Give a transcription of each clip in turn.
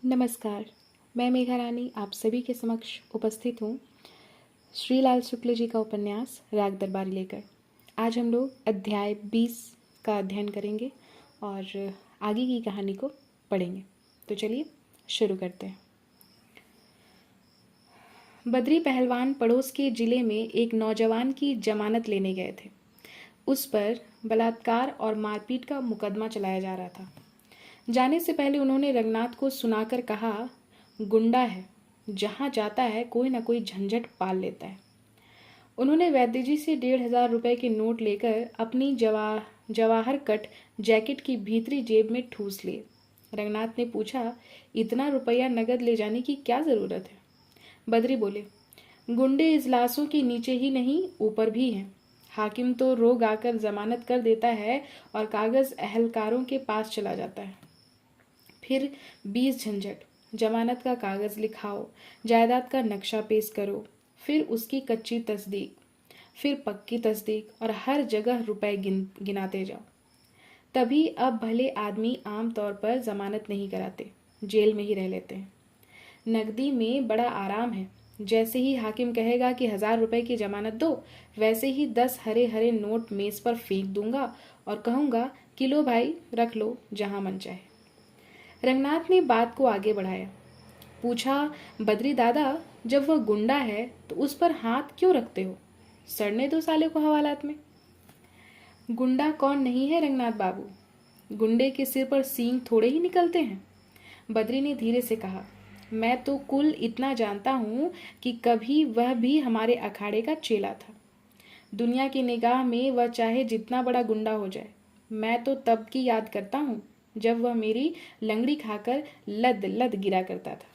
नमस्कार। मैं मेघा रानी आप सभी के समक्ष उपस्थित हूँ श्रीलाल शुक्ल जी का उपन्यास राग दरबारी लेकर। आज हम लोग अध्याय 20 का अध्ययन करेंगे और आगे की कहानी को पढ़ेंगे। तो चलिए शुरू करते हैं। बद्री पहलवान पड़ोस के जिले में एक नौजवान की जमानत लेने गए थे। उस पर बलात्कार और मारपीट का मुकदमा चलाया जा रहा था। जाने से पहले उन्होंने रंगनाथ को सुनाकर कहा, गुंडा है, जहाँ जाता है कोई ना कोई झंझट पाल लेता है। उन्होंने वैद्य जी से 1,500 रुपए के नोट लेकर अपनी जवाहर कट जैकेट की भीतरी जेब में ठूस लिए। रंगनाथ ने पूछा, इतना रुपया नगद ले जाने की क्या जरूरत है? बद्री बोले, गुंडे इजलासों के नीचे ही नहीं ऊपर भी हैं। हाकिम तो रोग आकर जमानत कर देता है और कागज अहलकारों के पास चला जाता है। फिर 20 झंझट, जमानत का कागज लिखाओ, जायदाद का नक्शा पेश करो, फिर उसकी कच्ची तस्दीक, फिर पक्की तस्दीक और हर जगह रुपए गिनाते जाओ। तभी अब भले आदमी आम तौर पर जमानत नहीं कराते, जेल में ही रह लेते हैं। नकदी में बड़ा आराम है। जैसे ही हाकिम कहेगा कि 1,000 रुपए की जमानत दो, वैसे ही 10 हरे हरे नोट मेज पर फेंक दूंगा और कहूंगा कि लो भाई, रख लो जहां मन चाहे। रंगनाथ ने बात को आगे बढ़ाया। पूछा, बद्री दादा, जब वह गुंडा है तो उस पर हाथ क्यों रखते हो? सड़ने दो साले को हवालात में। गुंडा कौन नहीं है रंगनाथ बाबू? गुंडे के सिर पर सींग थोड़े ही निकलते हैं। बद्री ने धीरे से कहा, मैं तो कुल इतना जानता हूं कि कभी वह भी हमारे अखाड़े का चेला था। दुनिया की निगाह में वह चाहे जितना बड़ा गुंडा हो जाए, मैं तो तब की याद करता हूं जब वह मेरी लंगड़ी खाकर लद लद गिरा करता था।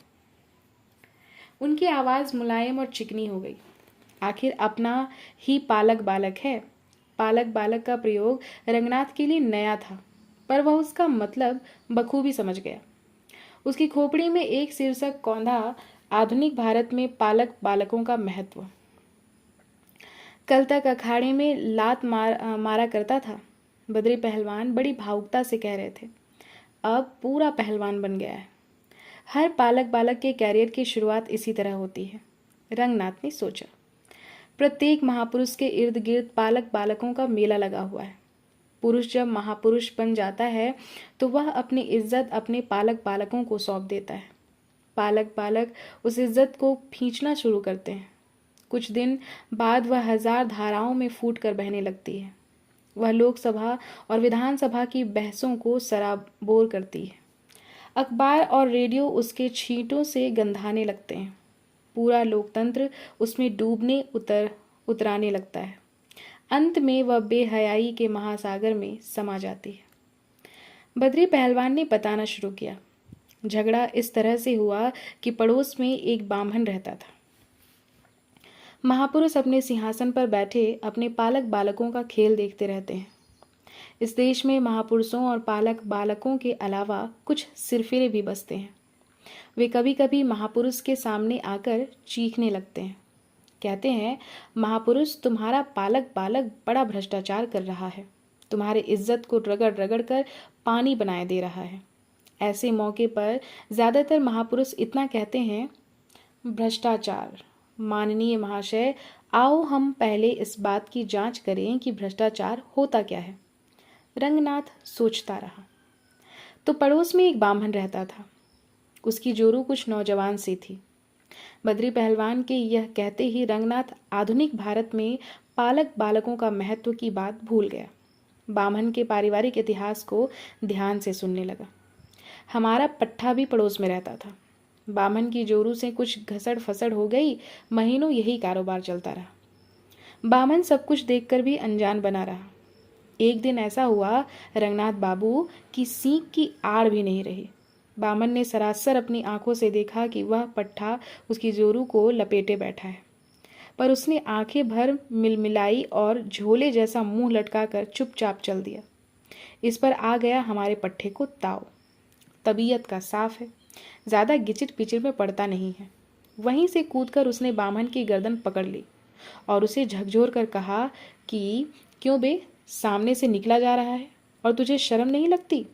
उनकी आवाज मुलायम और चिकनी हो गई। आखिर अपना ही पालक बालक है। पालक बालक का प्रयोग रंगनाथ के लिए नया था, पर वह उसका मतलब बखूबी समझ गया। उसकी खोपड़ी में एक शीर्षक कौंधा, आधुनिक भारत में पालक बालकों का महत्व। कल तक अखाड़े में लात मारा करता था। बद्री पहलवान बड़ी भावुकता से कह रहे थे। अब पूरा पहलवान बन गया है। हर पालक बालक के कैरियर की शुरुआत इसी तरह होती है। रंगनाथ ने सोचा, प्रत्येक महापुरुष के इर्द गिर्द पालक बालकों का मेला लगा हुआ है। पुरुष जब महापुरुष बन जाता है तो वह अपनी इज्जत अपने पालक बालकों को सौंप देता है। पालक बालक उस इज्जत को खींचना शुरू करते हैं। कुछ दिन बाद वह 1000 धाराओं में फूट कर बहने लगती है। वह लोकसभा और विधानसभा की बहसों को सराबोर करती है। अखबार और रेडियो उसके छींटों से गंधाने लगते हैं। पूरा लोकतंत्र उसमें डूबने उतराने लगता है। अंत में वह बेहयाई के महासागर में समा जाती है। बद्री पहलवान ने बताना शुरू किया। झगड़ा इस तरह से हुआ कि पड़ोस में एक बामन रहता था। महापुरुष अपने सिंहासन पर बैठे अपने पालक बालकों का खेल देखते रहते हैं। इस देश में महापुरुषों और पालक बालकों के अलावा कुछ सिरफिरे भी बसते हैं। वे कभी कभी महापुरुष के सामने आकर चीखने लगते हैं। कहते हैं, महापुरुष, तुम्हारा पालक बालक बड़ा भ्रष्टाचार कर रहा है, तुम्हारे इज्जत को रगड़ रगड़ कर पानी बनाए दे रहा है। ऐसे मौके पर ज्यादातर महापुरुष इतना कहते हैं, भ्रष्टाचार, माननीय महाशय, आओ हम पहले इस बात की जांच करें कि भ्रष्टाचार होता क्या है। रंगनाथ सोचता रहा। तो पड़ोस में एक बामन रहता था। उसकी जोरू कुछ नौजवान सी थी। बद्री पहलवान के यह कहते ही रंगनाथ आधुनिक भारत में पालक बालकों का महत्व की बात भूल गया। बामन के पारिवारिक इतिहास को ध्यान से सुनने लगा। हमारा पट्ठा भी पड़ोस में रहता था। बामन की जोरू से कुछ घसड़ फसड़ हो गई, महीनों यही कारोबार चलता रहा। बामन सब कुछ देखकर भी अनजान बना रहा। एक दिन ऐसा हुआ, रंगनाथ बाबू की सींग की आड़ भी नहीं रही। बामन ने सरासर अपनी आंखों से देखा कि वह पट्ठा उसकी जोरू को लपेटे बैठा है, पर उसने आंखें भर मिलमिलाई और झोले जैसा मुंह लटकाकर चुपचाप चल दिया। इस पर आ गया हमारे पट्ठे को ताव। तबीयत का साफ है, ज्यादा गिचिर पिचिर में पड़ता नहीं है। वहीं से कूदकर उसने बामन की गर्दन पकड़ ली और उसे झकझोर कर कहा कि क्यों बे, सामने से निकला जा रहा है और तुझे शर्म नहीं लगती?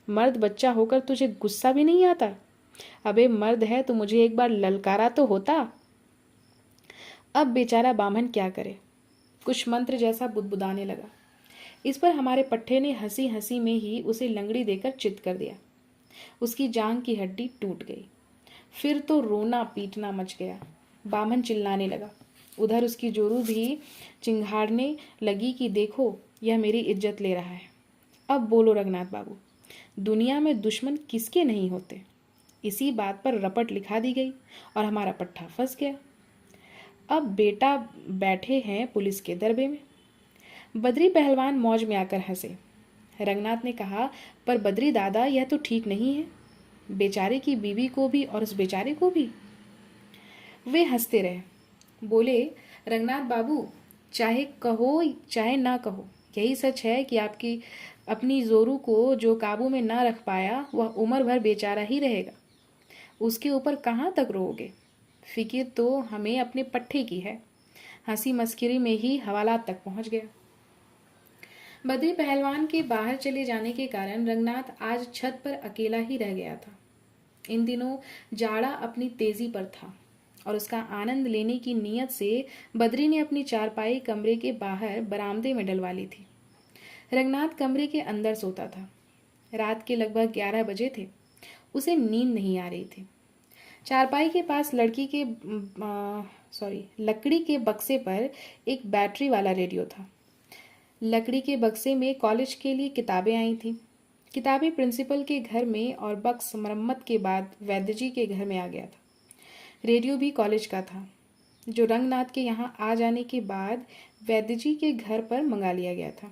मर्द बच्चा होकर तुझे गुस्सा भी नहीं आता? अबे मर्द है तो मुझे एक बार ललकारा तो होता। अब बेचारा बामन क्या करे, कुछ मंत्र जैसा बुदबुदाने लगा। इस पर हमारे पट्टे ने हंसी हंसी में ही उसे लंगड़ी देकर चित कर दिया। उसकी जांग की हड्डी टूट गई। फिर तो रोना पीटना मच गया। बामन चिल्लाने लगा। उधर उसकी जोरू भी चिंघाड़ने लगी कि देखो यह मेरी इज्जत ले रहा है। अब बोलो रघुनाथ बाबू, दुनिया में दुश्मन किसके नहीं होते। इसी बात पर रपट लिखा दी गई और हमारा पट्टा फंस गया। अब बेटा बैठे हैं पुलिस के दरबे में। बद्री पहलवान मौज में आकर हंसे। रंगनाथ ने कहा, पर बद्री दादा यह तो ठीक नहीं है, बेचारे की बीवी को भी और उस बेचारे को भी। वे हंसते रहे। बोले, रंगनाथ बाबू, चाहे कहो चाहे ना कहो, यही सच है कि आपकी अपनी जोरू को जो काबू में ना रख पाया वह उम्र भर बेचारा ही रहेगा। उसके ऊपर कहाँ तक रोओगे। फिक्र तो हमें अपने पट्टे की है। हंसी मस्करी में ही हवालात तक पहुंच गया। बद्री पहलवान के बाहर चले जाने के कारण रंगनाथ आज छत पर अकेला ही रह गया था। इन दिनों जाड़ा अपनी तेजी पर था और उसका आनंद लेने की नीयत से बद्री ने अपनी चारपाई कमरे के बाहर बरामदे में डलवा ली थी। रंगनाथ कमरे के अंदर सोता था। रात के लगभग 11 बजे थे। उसे नींद नहीं आ रही थी। चारपाई के पास लकड़ी के बक्से पर एक बैटरी वाला रेडियो था। लकड़ी के बक्से में कॉलेज के लिए किताबें आई थीं। किताबें प्रिंसिपल के घर में और बक्स मरम्मत के बाद वैद्य जी के घर में आ गया था। रेडियो भी कॉलेज का था, जो रंगनाथ के यहाँ आ जाने के बाद वैद्य जी के घर पर मंगा लिया गया था।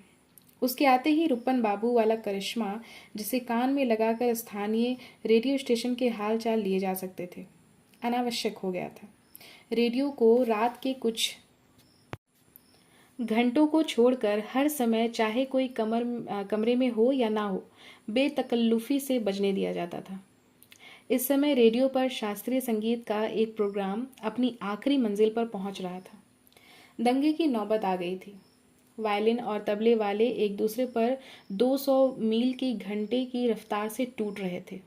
उसके आते ही रुपन बाबू वाला करिश्मा, जिसे कान में लगाकर स्थानीय रेडियो स्टेशन के हाल चाल लिए जा सकते थे, अनावश्यक हो गया था। रेडियो को रात के कुछ घंटों को छोड़कर हर समय, चाहे कोई कमरे में हो या ना हो, बेतकल्लुफी से बजने दिया जाता था। इस समय रेडियो पर शास्त्रीय संगीत का एक प्रोग्राम अपनी आखिरी मंजिल पर पहुंच रहा था। दंगे की नौबत आ गई थी। वायलिन और तबले वाले एक दूसरे पर 200 मील की घंटे की रफ्तार से टूट रहे थे।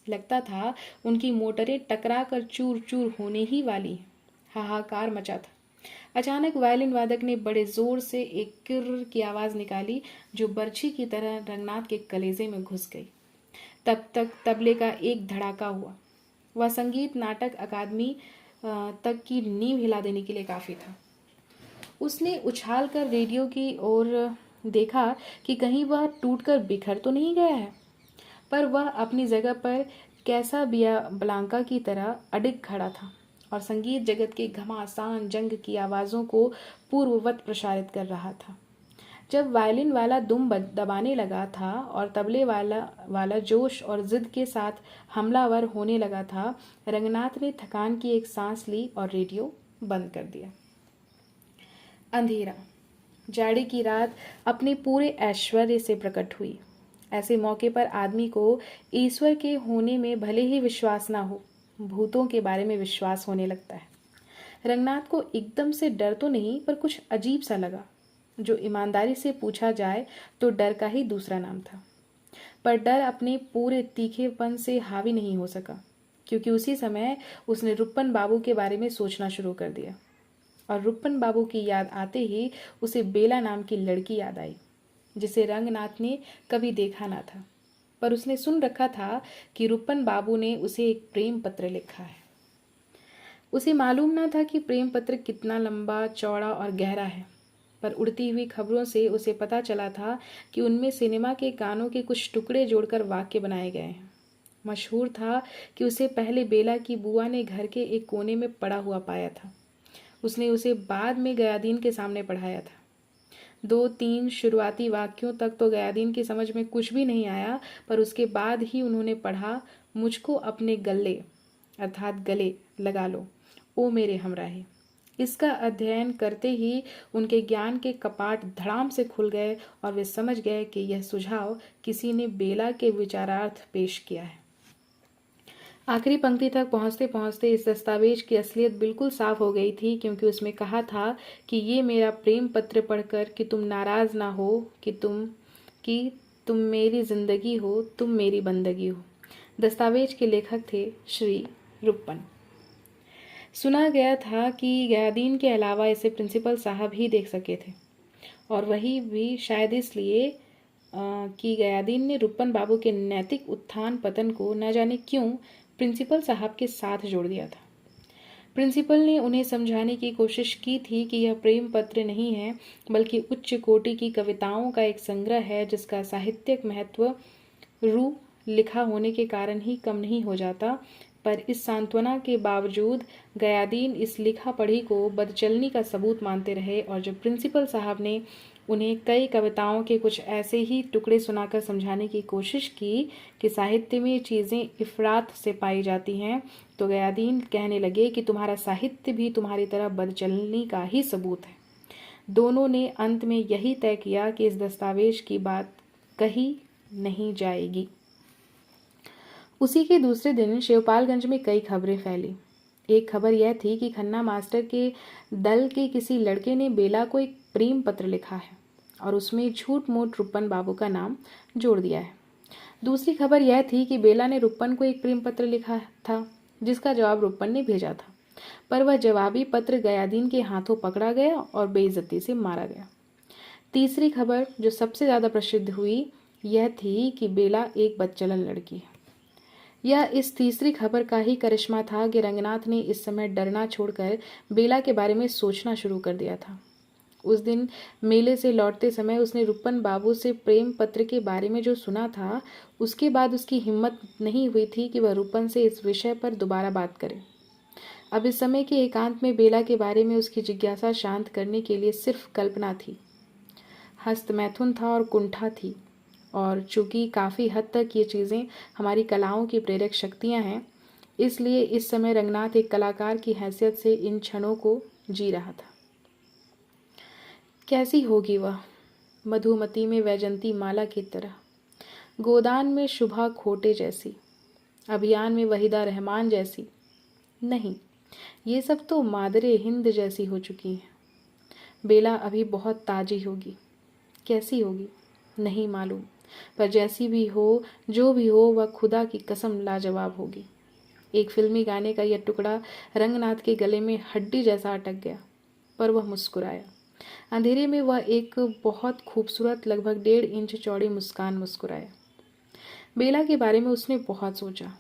लगता था उनकी मोटरें टकरा कर चूर चूर होने ही वाली हैं। हाहाकार मचा था। अचानक वायलिन वादक ने बड़े जोर से एक किर्र की आवाज निकाली, जो बर्छी की तरह रंगनाथ के कलेजे में घुस गई। तब तक तबले का एक धड़ाका हुआ। वह संगीत नाटक अकादमी तक की नींव हिला देने के लिए काफी था। उसने उछाल कर रेडियो की ओर देखा कि कहीं वह टूटकर बिखर तो नहीं गया है, पर वह अपनी जगह पर कैसा बिया ब्लांका की तरह अडिग खड़ा था और संगीत जगत के घमासान जंग की आवाज़ों को पूर्ववत प्रसारित कर रहा था। जब वायलिन वाला दुम दबाने लगा था और तबले वाला जोश और जिद के साथ हमलावर होने लगा था, रंगनाथ ने थकान की एक सांस ली और रेडियो बंद कर दिया। अंधेरा, जाड़े की रात अपने पूरे ऐश्वर्य से प्रकट हुई। ऐसे मौके पर आदमी को ईश्वर के होने में भले ही विश्वास ना हो, भूतों के बारे में विश्वास होने लगता है। रंगनाथ को एकदम से डर तो नहीं, पर कुछ अजीब सा लगा। जो ईमानदारी से पूछा जाए तो डर का ही दूसरा नाम था। पर डर अपने पूरे तीखेपन से हावी नहीं हो सका, क्योंकि उसी समय उसने रुपन बाबू के बारे में सोचना शुरू कर दिया। और रुपन बाबू की याद आते ही उसे बेला नाम की लड़की याद आई, जिसे रंगनाथ ने कभी देखा ना था, पर उसने सुन रखा था कि रुपन बाबू ने उसे एक प्रेम पत्र लिखा है। उसे मालूम ना था कि प्रेम पत्र कितना लंबा, चौड़ा और गहरा है, पर उड़ती हुई खबरों से उसे पता चला था कि उनमें सिनेमा के गानों के कुछ टुकड़े जोड़कर वाक्य बनाए गए हैं। मशहूर था कि उसे पहले बेला की बुआ ने घर के एक कोने में पड़ा हुआ पाया था। उसने उसे बाद में गयादीन के सामने पढ़ाया था। 2-3 शुरुआती वाक्यों तक तो गयादीन की समझ में कुछ भी नहीं आया, पर उसके बाद ही उन्होंने पढ़ा, मुझको अपने गले अर्थात गले लगा लो, ओ मेरे हमराहे। इसका अध्ययन करते ही उनके ज्ञान के कपाट धड़ाम से खुल गए और वे समझ गए कि यह सुझाव किसी ने बेला के विचारार्थ पेश किया है। आखिरी पंक्ति तक पहुंचते पहुंचते इस दस्तावेज की असलियत बिल्कुल साफ हो गई थी, क्योंकि उसमें कहा था कि ये मेरा प्रेम पत्र पढ़कर कि तुम नाराज ना हो, कि तुम मेरी जिंदगी हो, तुम मेरी बंदगी हो। दस्तावेज के लेखक थे श्री रुप्पन। सुना गया था कि गयादीन के अलावा इसे प्रिंसिपल साहब ही देख सके थे, और वही भी शायद इसलिए कि गयादीन ने रुप्पन बाबू के नैतिक उत्थान पतन को न जाने क्यों प्रिंसिपल साहब के साथ जोड़ दिया था। प्रिंसिपल ने उन्हें समझाने की कोशिश की थी कि यह प्रेम पत्र नहीं है, बल्कि उच्च कोटि की कविताओं का एक संग्रह है जिसका साहित्यिक महत्व रू लिखा होने के कारण ही कम नहीं हो जाता। पर इस सांत्वना के बावजूद गयादीन इस लिखा पढ़ी को बदचलनी का सबूत मानते रहे, और जब प्रिंसिपल साहब ने उन्हें कई कविताओं के कुछ ऐसे ही टुकड़े सुनाकर समझाने की कोशिश की कि साहित्य में चीज़ें इफरात से पाई जाती हैं, तो गयादीन कहने लगे कि तुम्हारा साहित्य भी तुम्हारी तरह बदचलनी का ही सबूत है। दोनों ने अंत में यही तय किया कि इस दस्तावेज की बात कही नहीं जाएगी। उसी के दूसरे दिन शिवपालगंज में कई खबरें फैली। एक खबर यह थी कि खन्ना मास्टर के दल के किसी लड़के ने बेला को एक प्रेम पत्र लिखा है और उसमें झूठ मूठ रुप्पन बाबू का नाम जोड़ दिया है। दूसरी खबर यह थी कि बेला ने रुप्पन को एक प्रेम पत्र लिखा था जिसका जवाब रुप्पन ने भेजा था, पर वह जवाबी पत्र गयादीन के हाथों पकड़ा गया और बेइज्जती से मारा गया। तीसरी खबर जो सबसे ज़्यादा प्रसिद्ध हुई यह थी कि बेला एक बदचलन लड़की है। यह इस तीसरी खबर का ही करिश्मा था कि रंगनाथ ने इस समय डरना छोड़कर बेला के बारे में सोचना शुरू कर दिया था। उस दिन मेले से लौटते समय उसने रुप्पन बाबू से प्रेम पत्र के बारे में जो सुना था, उसके बाद उसकी हिम्मत नहीं हुई थी कि वह रुप्पन से इस विषय पर दोबारा बात करे। अब इस समय के एकांत में बेला के बारे में उसकी जिज्ञासा शांत करने के लिए सिर्फ कल्पना थी, हस्तमैथुन था और कुंठा थी, और चूंकि काफ़ी हद तक ये चीज़ें हमारी कलाओं की प्रेरक शक्तियाँ हैं, इसलिए इस समय रंगनाथ एक कलाकार की हैसियत से इन क्षणों को जी रहा था। कैसी होगी वह, मधुमती में वैजंती माला की तरह, गोदान में शुभा खोटे जैसी, अभियान में वहीदा रहमान जैसी? नहीं, ये सब तो मादरे हिंद जैसी हो चुकी हैं। बेला अभी बहुत ताजी होगी। कैसी होगी नहीं मालूम, पर जैसी भी हो, जो भी हो, वह खुदा की कसम लाजवाब होगी। एक फिल्मी गाने का यह टुकड़ा रंगनाथ के गले में हड्डी जैसा अटक गया, पर वह मुस्कुराया। अंधेरे में वह एक बहुत खूबसूरत लगभग 1.5 इंच चौड़ी मुस्कान मुस्कुराया। बेला के बारे में उसने बहुत सोचा,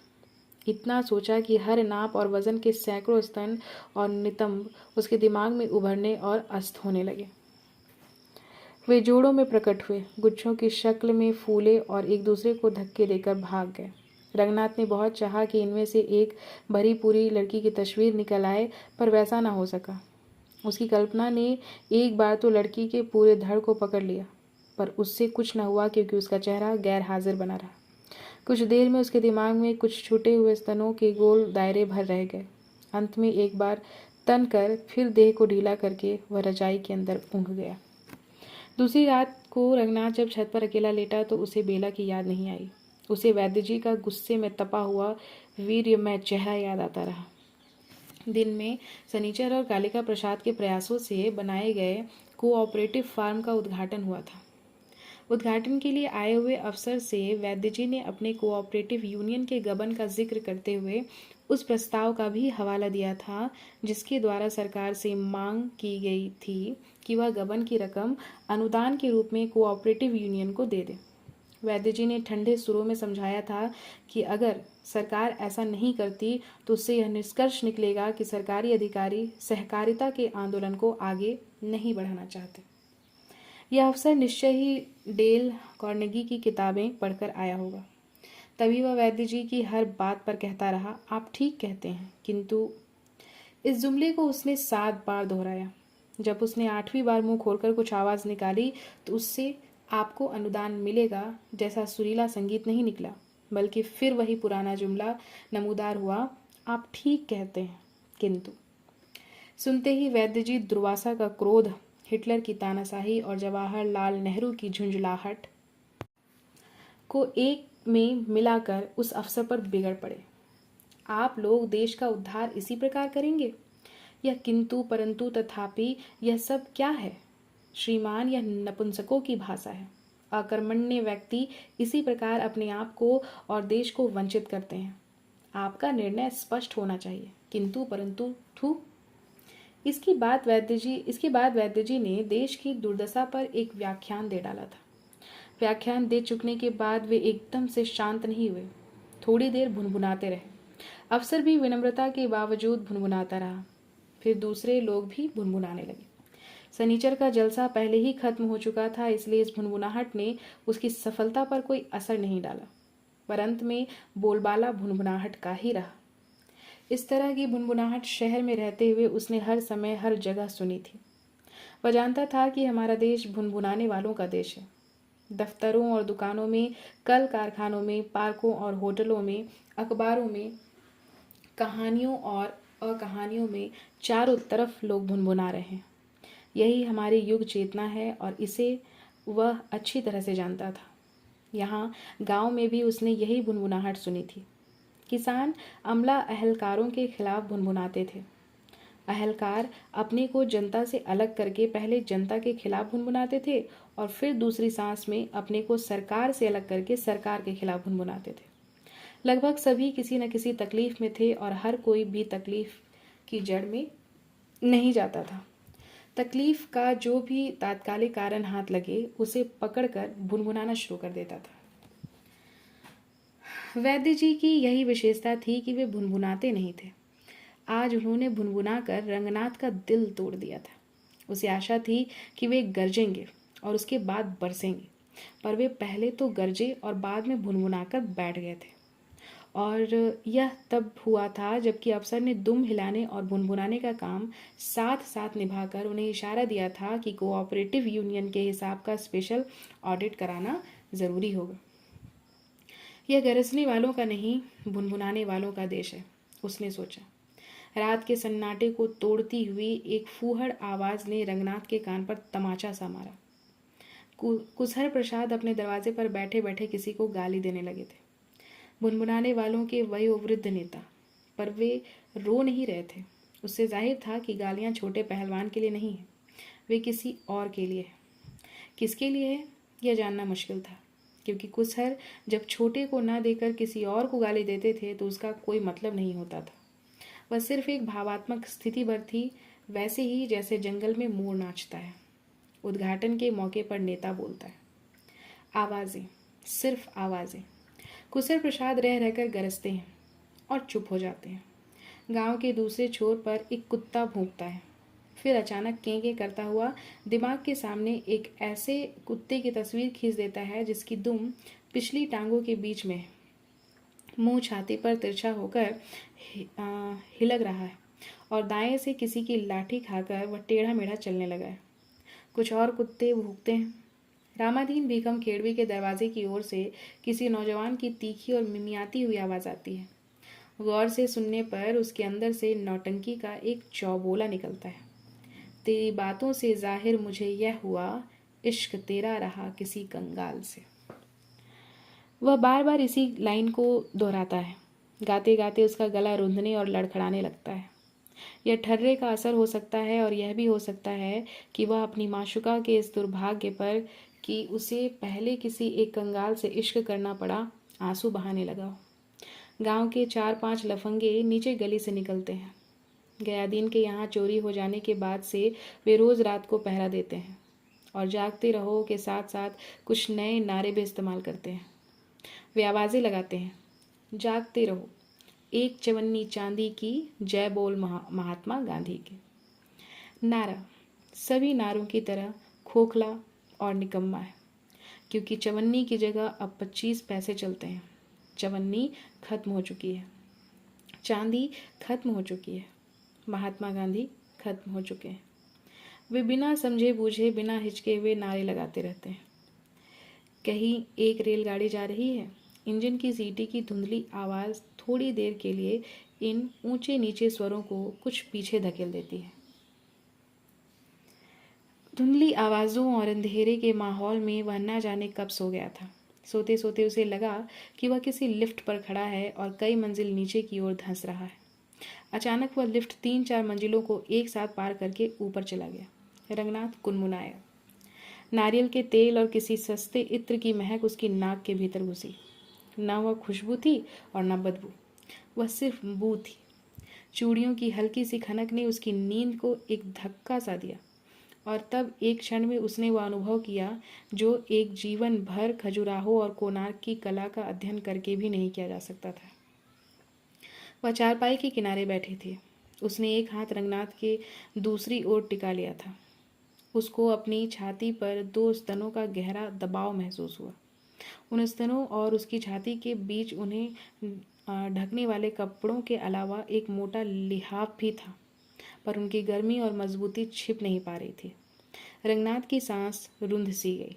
इतना सोचा कि हर नाप और वजन के सैकड़ों स्तन और नितंब उसके दिमाग में उभरने और अस्त होने लगे। वे जोड़ों में प्रकट हुए, गुच्छों की शक्ल में फूले और एक दूसरे को धक्के देकर भाग गए। रंगनाथ ने बहुत चाहा कि इनमें से एक भरी पूरी लड़की की तस्वीर निकल आए, पर वैसा ना हो सका। उसकी कल्पना ने एक बार तो लड़की के पूरे धड़ को पकड़ लिया, पर उससे कुछ न हुआ क्योंकि उसका चेहरा गैर हाजिर बना रहा। कुछ देर में उसके दिमाग में कुछ छूटे हुए स्तनों के गोल दायरे भर रह गए। अंत में एक बार तन कर फिर देह को ढीला करके वह रजाई के अंदर ऊँघ गया। दूसरी रात को रंगनाथ जब छत पर अकेला लेटा तो उसे बेला की याद नहीं आई। उसे वैद्य जी का गुस्से में तपा हुआ वीर्यमय चेहरा याद आता रहा। दिन में सनीचर और कालिका प्रसाद के प्रयासों से बनाए गए कोऑपरेटिव फार्म का उद्घाटन हुआ था। उद्घाटन के लिए आए हुए अफसर से वैद्य जी ने अपने कोऑपरेटिव यूनियन के गबन का जिक्र करते हुए उस प्रस्ताव का भी हवाला दिया था जिसके द्वारा सरकार से मांग की गई थी कि वह गबन की रकम अनुदान के रूप में कोऑपरेटिव यूनियन को दे दे। वैद्य जी ने ठंडे सुरों में समझाया था कि अगर सरकार ऐसा नहीं करती तो उससे यह निष्कर्ष निकलेगा कि सरकारी अधिकारी सहकारिता के आंदोलन को आगे नहीं बढ़ाना चाहते। यह अफसर निश्चय ही डेल कार्नेगी की किताबें पढ़कर आया होगा। तभी वह वैद्य जी की हर बात पर कहता रहा, आप ठीक कहते हैं, किंतु इस जुमले को उसने 7 बार दोहराया। जब उसने 8वीं बार मुंह खोलकर कुछ आवाज़ निकाली तो उससे आपको अनुदान मिलेगा जैसा सुरीला संगीत नहीं निकला, बल्कि फिर वही पुराना जुमला नमूदार हुआ, आप ठीक कहते हैं, किंतु। सुनते ही वैद्य जी दुर्वासा का क्रोध, हिटलर की तानाशाही और जवाहरलाल नेहरू की झुंझलाहट को एक में मिलाकर उस अफसर पर बिगड़ पड़े। आप लोग देश का उद्धार इसी प्रकार करेंगे? यह किंतु परंतु तथापि यह सब क्या है? श्रीमान, यह नपुंसकों की भाषा है। अकर्मण्य व्यक्ति इसी प्रकार अपने आप को और देश को वंचित करते हैं। आपका निर्णय स्पष्ट होना चाहिए, किंतु परंतु ठू। इसके बाद वैद्य जी ने देश की दुर्दशा पर एक व्याख्यान दे डाला था। व्याख्यान दे चुकने के बाद वे एकदम से शांत नहीं हुए। थोड़ी देर भुनभुनाते रहे। अफसर भी विनम्रता के बावजूद भुनभुनाता रहा। फिर दूसरे लोग भी भुनभुनाने लगे। सनीचर का जलसा पहले ही खत्म हो चुका था, इसलिए इस भुनभुनाहट ने उसकी सफलता पर कोई असर नहीं डाला, पर अंत में बोलबाला भुनभुनाहट का ही रहा। इस तरह की भुनभुनाहट शहर में रहते हुए उसने हर समय हर जगह सुनी थी। वह जानता था कि हमारा देश भुनभुनाने वालों का देश है। दफ्तरों और दुकानों में, कल कारखानों में, पार्कों और होटलों में, अखबारों में, कहानियों और अकहानियों में चारों तरफ लोग भुनभुना रहे हैं। यही हमारी युग चेतना है और इसे वह अच्छी तरह से जानता था। यहाँ गांव में भी उसने यही भुनभुनाहट सुनी थी। किसान अमला अहलकारों के खिलाफ भुनभुनाते थे। अहलकार अपने को जनता से अलग करके पहले जनता के खिलाफ भुनभुनाते थे और फिर दूसरी सांस में अपने को सरकार से अलग करके सरकार के खिलाफ भुनभुनाते थे। लगभग सभी किसी न किसी तकलीफ में थे और हर कोई भी तकलीफ की जड़ में नहीं जाता था। तकलीफ का जो भी तात्कालिक कारण हाथ लगे उसे पकड़कर भुनभुनाना शुरू कर देता था। वैद्य जी की यही विशेषता थी कि वे भुनभुनाते नहीं थे। आज उन्होंने भुनभुना कर रंगनाथ का दिल तोड़ दिया था। उसे आशा थी कि वे गरजेंगे और उसके बाद बरसेंगे, पर वे पहले तो गरजे और बाद में भुनभुनाकर बैठ गए थे। और यह तब हुआ था जबकि अफसर ने दुम हिलाने और भुनभुनाने का काम साथ साथ निभाकर उन्हें इशारा दिया था कि कोऑपरेटिव यूनियन के हिसाब का स्पेशल ऑडिट कराना ज़रूरी होगा। यह गरजने वालों का नहीं, भुनभुनाने वालों का देश है, उसने सोचा। रात के सन्नाटे को तोड़ती हुई एक फूहड़ आवाज़ ने रंगनाथ के कान पर तमाचा सा मारा। कुसहर प्रसाद अपने दरवाजे पर बैठे बैठे किसी को गाली देने लगे थे। भुनभुनाने वालों के वयोवृद्ध नेता, पर वे रो नहीं रहे थे। उससे जाहिर था कि गालियां छोटे पहलवान के लिए नहीं है, वे किसी और के लिए है। किसके लिए है यह जानना मुश्किल था, क्योंकि कुसहर जब छोटे को ना देकर किसी और को गाली देते थे तो उसका कोई मतलब नहीं होता था। वह सिर्फ एक भावात्मक स्थिति भर थी, वैसे ही जैसे जंगल में मोर नाचता है। उद्घाटन के मौके पर नेता बोलता है। आवाज़ें, सिर्फ आवाज़ें। कुसर प्रसाद रह रहकर गरजते हैं और चुप हो जाते हैं। गांव के दूसरे छोर पर एक कुत्ता भौंकता है, फिर अचानक कें करता हुआ दिमाग के सामने एक ऐसे कुत्ते की तस्वीर खींच देता है जिसकी दुम पिछली टांगों के बीच में है। मुंह छाती पर तिरछा होकर हिलक रहा है और दाएं से किसी की लाठी खाकर वह टेढ़ा मेढ़ा चलने लगा है। कुछ और कुत्ते भूखते हैं। रामाधीन भीखम खेड़वी के दरवाजे की ओर से किसी नौजवान की तीखी और मिमियाती हुई आवाज़ आती है। गौर से सुनने पर उसके अंदर से नौटंकी का एक चौबोला निकलता है। तेरी बातों से जाहिर मुझे यह हुआ, इश्क तेरा रहा किसी कंगाल से। वह बार बार इसी लाइन को दोहराता है। गाते गाते उसका गला रुंधने और लड़खड़ाने लगता है। यह ठर्रे का असर हो सकता है और यह भी हो सकता है कि वह अपनी माशुका के इस दुर्भाग्य पर कि उसे पहले किसी एक कंगाल से इश्क करना पड़ा आंसू बहाने लगा हो। गांव के 4-5 लफंगे नीचे गली से निकलते हैं। गयादीन के यहाँ चोरी हो जाने के बाद से वे रोज़ रात को पहरा देते हैं और जागते रहो के साथ साथ कुछ नए नारे भी इस्तेमाल करते हैं। वे आवाज़ें लगाते हैं, जागते रहो, एक चवन्नी चांदी की, जय बोल महात्मा गांधी की। नारा सभी नारों की तरह खोखला और निकम्मा है, क्योंकि चवन्नी की जगह अब 25 पैसे चलते हैं। चवन्नी खत्म हो चुकी है, चांदी खत्म हो चुकी है, महात्मा गांधी खत्म हो चुके हैं। वे बिना समझे बूझे, बिना हिचके हुए नारे लगाते रहते हैं। कहीं एक रेलगाड़ी जा रही है। इंजन की सीटी की धुंधली आवाज़ थोड़ी देर के लिए इन ऊंचे नीचे स्वरों को कुछ पीछे धकेल देती है। धुंधली आवाज़ों और अंधेरे के माहौल में वह न जाने कब सो गया था। सोते सोते उसे लगा कि वह किसी लिफ्ट पर खड़ा है और कई मंजिल नीचे की ओर धंस रहा है। अचानक वह लिफ्ट 3-4 मंजिलों को एक साथ पार करके ऊपर चला गया। रंगनाथ कुनमुनाया। नारियल के तेल और किसी सस्ते इत्र की महक उसकी नाक के भीतर घुसी। न वह खुशबू थी और न बदबू, वह सिर्फ बू थी। चूड़ियों की हल्की सी खनक ने उसकी नींद को एक धक्का सा दिया और तब एक क्षण में उसने वह अनुभव किया जो एक जीवन भर खजुराहो और कोणार्क की कला का अध्ययन करके भी नहीं किया जा सकता था। वह चारपाई के किनारे बैठे थे। उसने एक हाथ रंगनाथ के दूसरी ओर टिका लिया था। उसको अपनी छाती पर 2 स्तनों का गहरा दबाव महसूस हुआ। उन स्तनों और उसकी छाती के बीच उन्हें ढकने वाले कपड़ों के अलावा एक मोटा लिहाफ भी था, पर उनकी गर्मी और मजबूती छिप नहीं पा रही थी। रंगनाथ की सांस रुंध सी गई।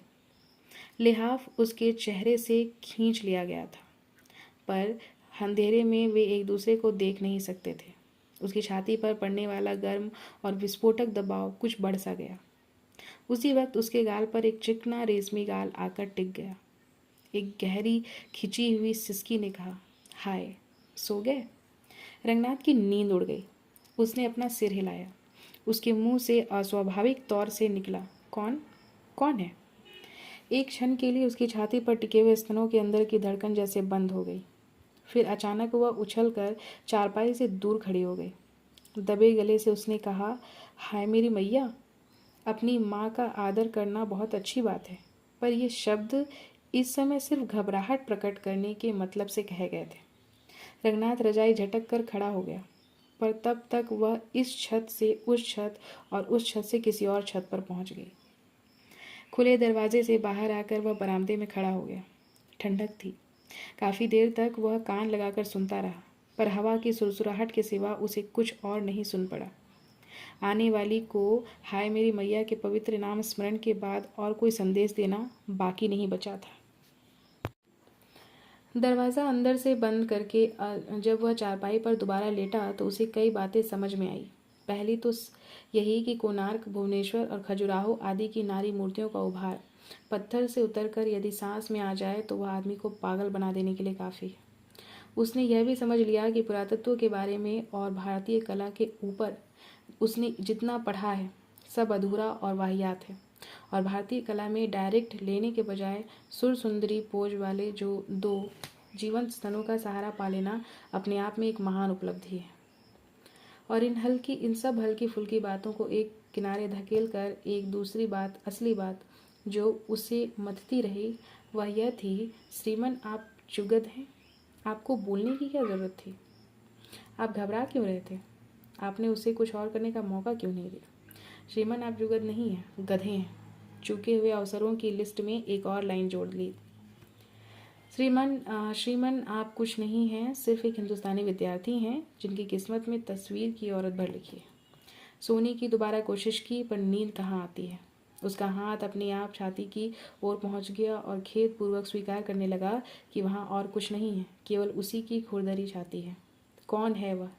लिहाफ उसके चेहरे से खींच लिया गया था, पर अंधेरे में वे एक दूसरे को देख नहीं सकते थे। उसकी छाती पर पड़ने वाला गर्म और विस्फोटक दबाव कुछ बढ़ सा गया। उसी वक्त उसके गाल पर एक चिकना रेशमी गाल आकर टिक गया। एक गहरी खिंची हुई सिसकी ने कहा, हाय, सो गए? रंगनाथ की नींद उड़ गई। उसने अपना सिर हिलाया। उसके मुंह से अस्वाभाविक तौर से निकला, कौन? कौन है? एक क्षण के लिए उसकी छाती पर टिके हुए स्तनों के अंदर की धड़कन जैसे बंद हो गई। फिर अचानक वह उछलकर चारपाई से दूर खड़ी हो गई। दबे गले से उसने कहा, हाय मेरी मैया। अपनी माँ का आदर करना बहुत अच्छी बात है, पर यह शब्द इस समय सिर्फ घबराहट प्रकट करने के मतलब से कहे गए थे। रंगनाथ रजाई झटक कर खड़ा हो गया, पर तब तक वह इस छत से उस छत और उस छत से किसी और छत पर पहुंच गई। खुले दरवाजे से बाहर आकर वह बरामदे में खड़ा हो गया। ठंडक थी। काफ़ी देर तक वह कान लगाकर सुनता रहा, पर हवा की सुरसुराहट के सिवा उसे कुछ और नहीं सुन पड़ा। आने वाली को हाय मेरी मैया के पवित्र नाम स्मरण के बाद और कोई संदेश देना बाकी नहीं बचा था। दरवाज़ा अंदर से बंद करके जब वह चारपाई पर दोबारा लेटा तो उसे कई बातें समझ में आई। पहली तो यही कि कोणार्क, भुवनेश्वर और खजुराहो आदि की नारी मूर्तियों का उभार पत्थर से उतरकर यदि सांस में आ जाए तो वह आदमी को पागल बना देने के लिए काफ़ी है। उसने यह भी समझ लिया कि पुरातत्व के बारे में और भारतीय कला के ऊपर उसने जितना पढ़ा है सब अधूरा और वाहियात है, और भारतीय कला में डायरेक्ट लेने के बजाय सुर सुंदरी पोज वाले जो 2 जीवंत स्तनों का सहारा पा लेना अपने आप में एक महान उपलब्धि है। और इन सब हल्की फुल्की बातों को एक किनारे धकेल कर एक दूसरी बात, असली बात जो उसे मथती रही, वह यह थी, श्रीमन आप जुगद हैं। आपको बोलने की क्या ज़रूरत थी? आप घबरा क्यों रहे थे? आपने उसे कुछ और करने का मौका क्यों नहीं दिया? श्रीमन आप जुगद नहीं हैं, गधे हैं। चूके हुए अवसरों की लिस्ट में एक और लाइन जोड़ ली। श्रीमन आप कुछ नहीं हैं, सिर्फ एक हिंदुस्तानी विद्यार्थी हैं जिनकी किस्मत में तस्वीर की औरत भर लिखी है। सोने की दोबारा कोशिश की, पर नींद कहाँ आती है। उसका हाथ अपने आप छाती की ओर पहुंच गया और खेदपूर्वक स्वीकार करने लगा कि वहाँ और कुछ नहीं है, केवल उसी की खुरदरी छाती है। कौन है वह?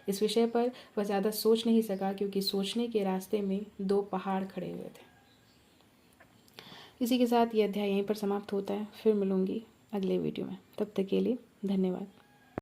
इस विषय पर वह ज़्यादा सोच नहीं सका, क्योंकि सोचने के रास्ते में 2 पहाड़ खड़े हुए थे। इसी के साथ यह अध्याय यहीं पर समाप्त होता है। फिर मिलूंगी अगले वीडियो में। तब तक के लिए धन्यवाद।